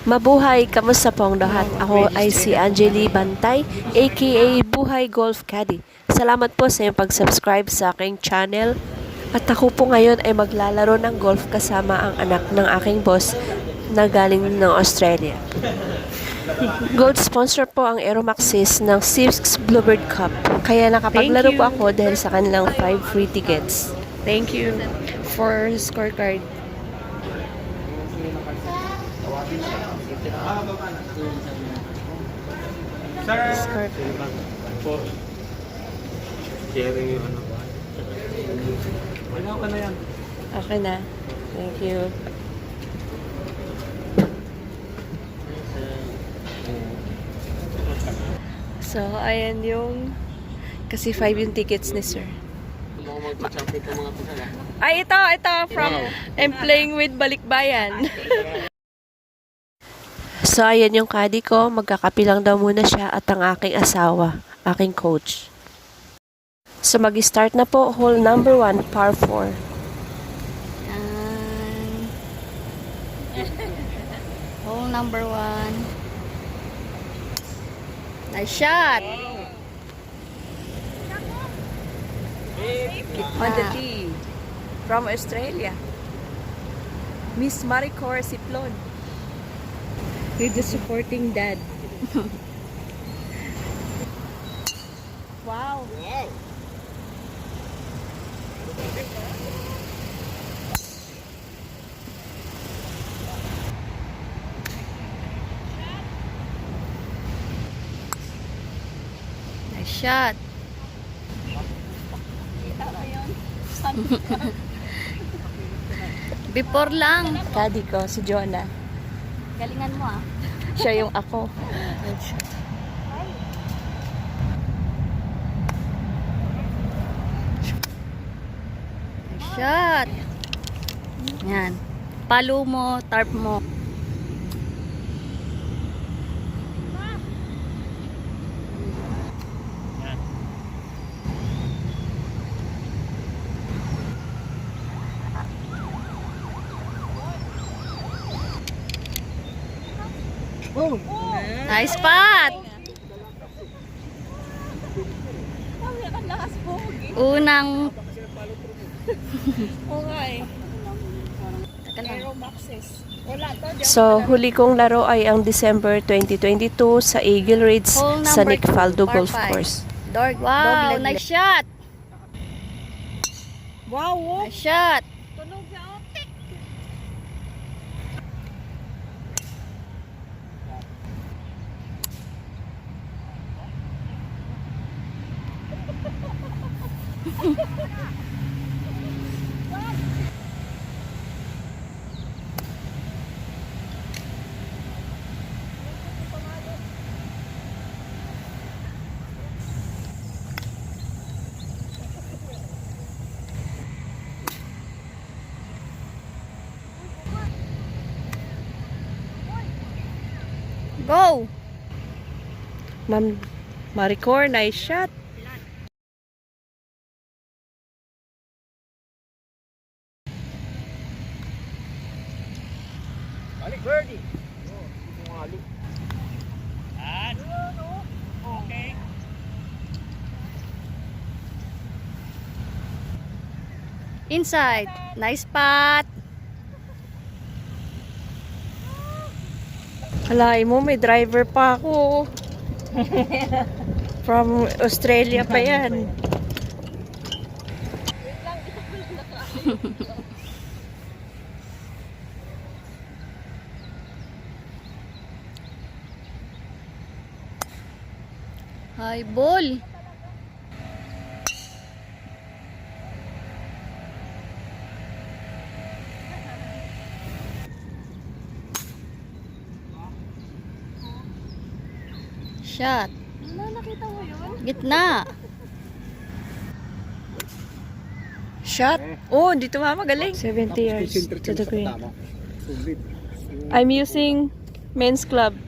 Mabuhay! Kamusta po ang lahat? Ako ay si Angeli Bantay, aka Buhay Golf Caddy. Salamat po sa iyong pag-subscribe sa aking channel. At ako po ngayon ay maglalaro ng golf kasama ang anak ng aking boss na galing ng Australia. Gold sponsor po ang Aeromaxis ng 6 Bluebird Cup. Kaya nakapaglaro po ako dahil sa kanilang 5 free tickets. Thank you for scorecard. Sir, po. Sharing yung ano. Wala ka na yan. Okay na. Thank you. So, ayan yung kasi 5 yung tickets ni sir. Ay, ito from I'm playing with Balikbayan. So, ayan yung caddy ko. Magkakapi lang daw muna siya at ang aking asawa, aking coach. So, mag-start na po. Hole number 1, par 4. Hole number 1. Nice shot! On the tee. From Australia. Miss Maricor Siplon. With the supporting dad. Wow. Nice shot! Before lang. Caddy ko, si Jonah. Galingan mo ah. Siya yung ako. Nice shot! Yan. Palo mo, tarp mo. Nice spot! Unang So, huli kong laro ay ang December 2022 sa Eagle Ridge hole sa number Nick Faldo 2, par Golf 5. Course. Wow, nice shot! Wow! Nice shot! Go! Ma'am Maricor, nice shot. Balik, birdie. Okay. Inside. Nice spot. Alay mo, may driver pa ako. From Australia pa yan. High ball. Shot. Nakita mo yun? Gitna. Shot. Oh, dito magaling. 70 yards to the green. I'm using men's club.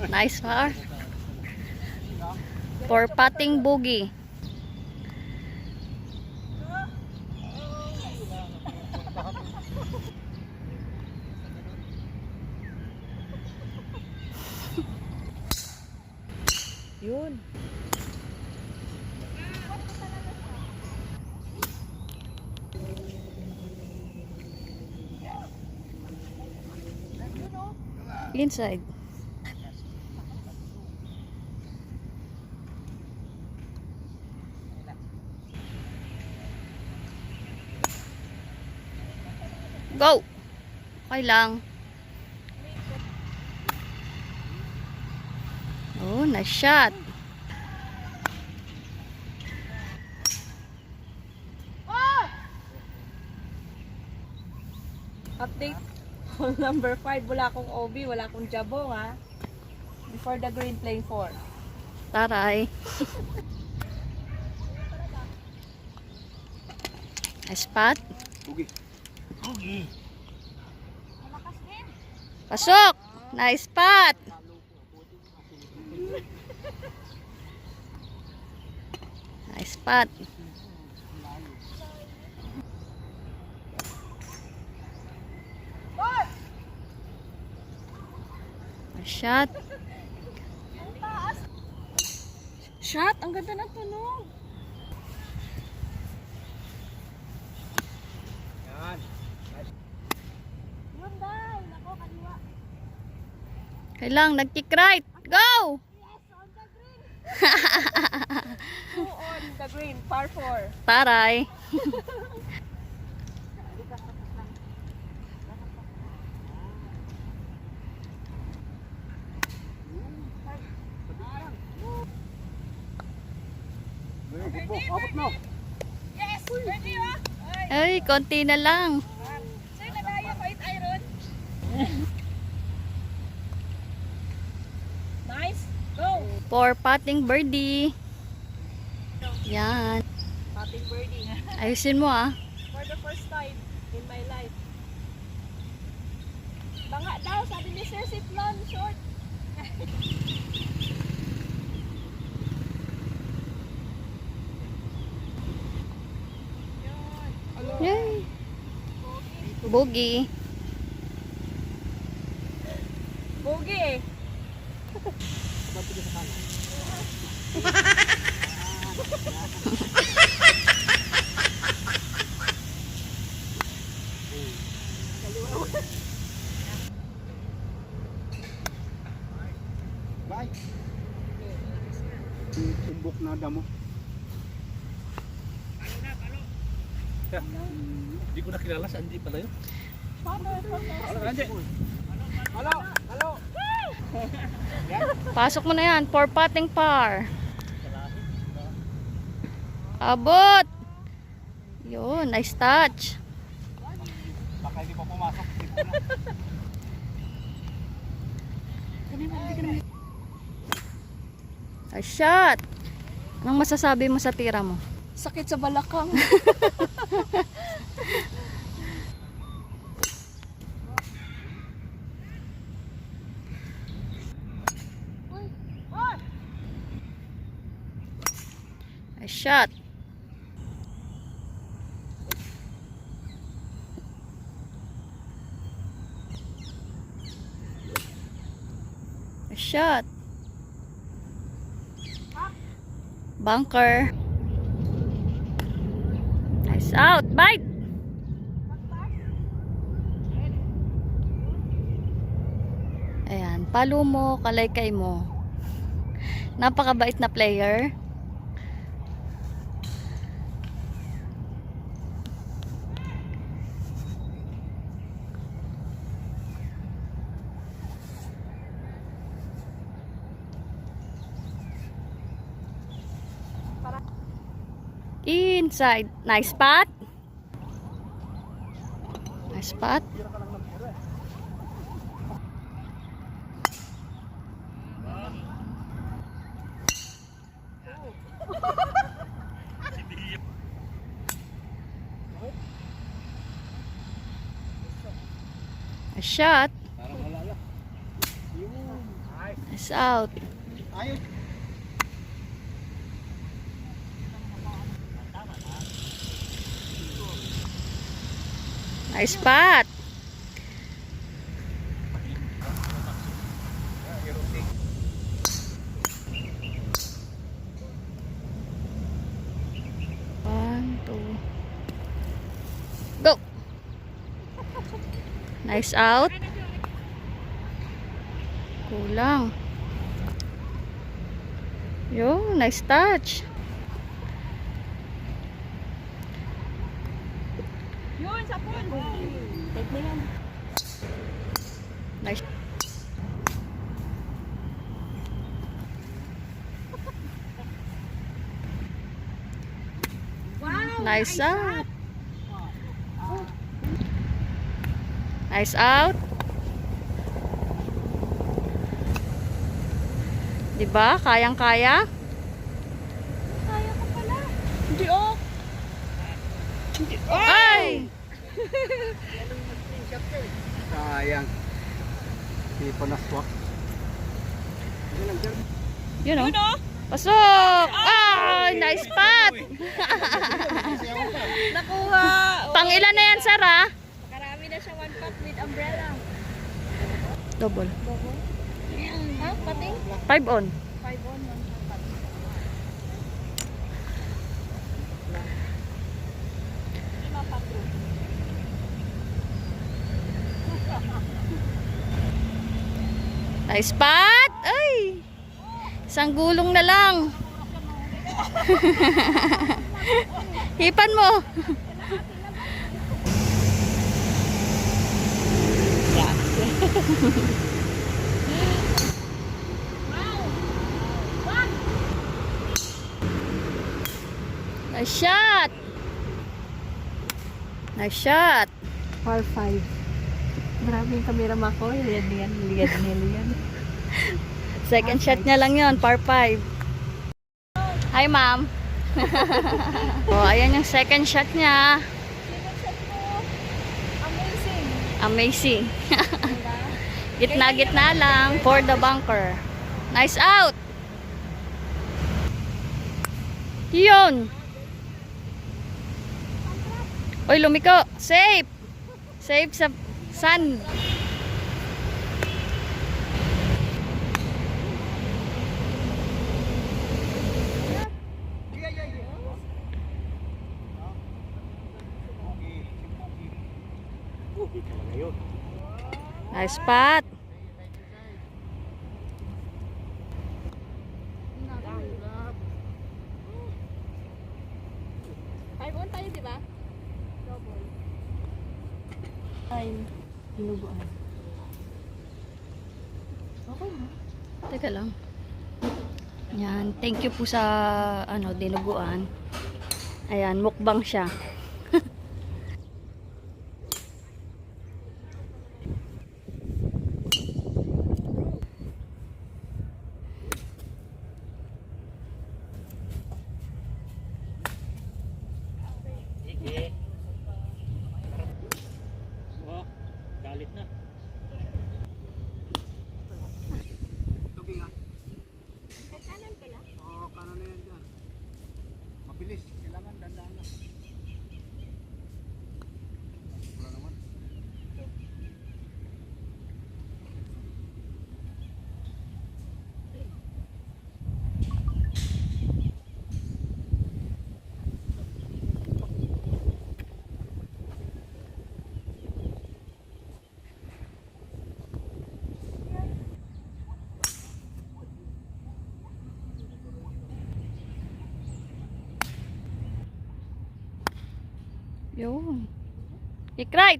Nice par. For putting bogey. Yun. Inside. Go! Okay lang. Oh, nice shot. Update. Hole number 5. Wala akong OB, wala akong jabong ha. Before the green playing 4. Taray. Nice spot. Ugi. Ugi. Pasok! Nice spot! Nice spot. Nice shot. Shot! Ang ganda ng tunog. Yan. Yun dahil. Nako, kaliwa. Kailang, nag-kick right. Go! Two on the green. Par 4. Taray. Abot na. Yes! Ready ha? Ay, konti na lang. Sir, nadaya ko 8 iron. Nice. Go! For putting birdie. Yan. Patting birdie. Ayusin mo ah. For the first time in my life. Banga daw, sabi ni Sir Siplon, short. Yay. Boogie. Bogey eh. Bye. Tumbok na damo. Hindi ko nakilala sa Andy pala yun. Halo, Andy. Halo, halo. Pasok mo na yan. For putting par. Abot. Yun, nice touch. Baka hindi pa pumasok. Nice shot. Anong masasabi mo sa tira mo? Sakit sa balakang. Nice shot. Nice shot. Bunker. Nice out. Bite. Ayan. Palo mo, kalaykay mo. Napakabait na player. Inside. Nice spot. Nice spot. Nice shot. Parang malala. Nice out. Ayos. Nice spot. Go! Nice out. Kulang. Yo, nice touch. Yun, sa pool. Take mo yan. Nice. Wow! Nice out. Nice out. Diba? Kayang-kaya? Kaya ko pala. Hindi oh. Ay! Sayang. Hindi pa na-swak. Yun o. Yun oh. Pasok! Ay! Nice spot! Nakuha. Pang ilan na yan, Sarah? Karami na siya, one pot with umbrella. Double. Ha? Pating? 5 on. 5 on, 1 pot. Nice spot! Ay! Isang gulong na lang. Hipan mo. Nice shot. Nice shot. Par 5. Maraming kamera ko. Liyan. Second shot niya lang yon, par 5. Hi, ma'am. Oh, ayan yung second shot niya. Amazing. Amazing. Gitna-gitna lang for the bunker. Nice out. Yun. Oy, lumiko. Safe. Safe sa sun. Nice spot. Five on tayo, di ba? Double. Time. Hinuguan. Okay na. Teka lang. Yan, thank you po sa dinuguan. Ayan, mukbang siya. Oh, galit na. Tubig nga. Kanan pala. Oo, kanan na yan dyan. Mabilis. Kailangan dandaan na. Wala naman. Yun. Kick right.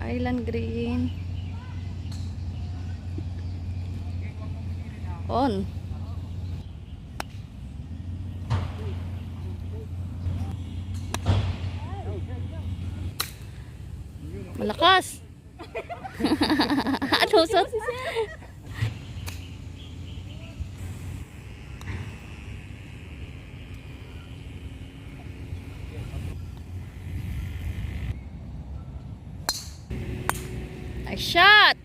Island green. On. Malakas. Ano sa? Nice shot.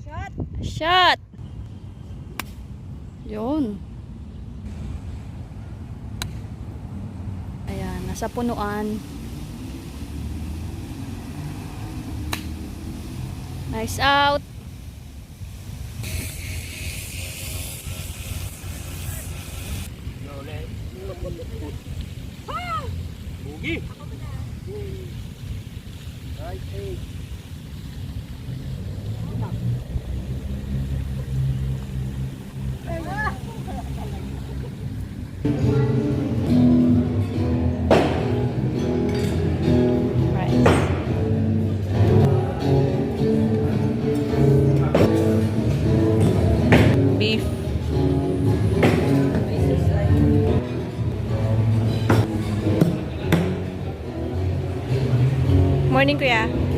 Shot. Shot. Yun. Ayan, nasa punuan. Nice out. Bugi. Right, eight. Beef. Morning, Kuya.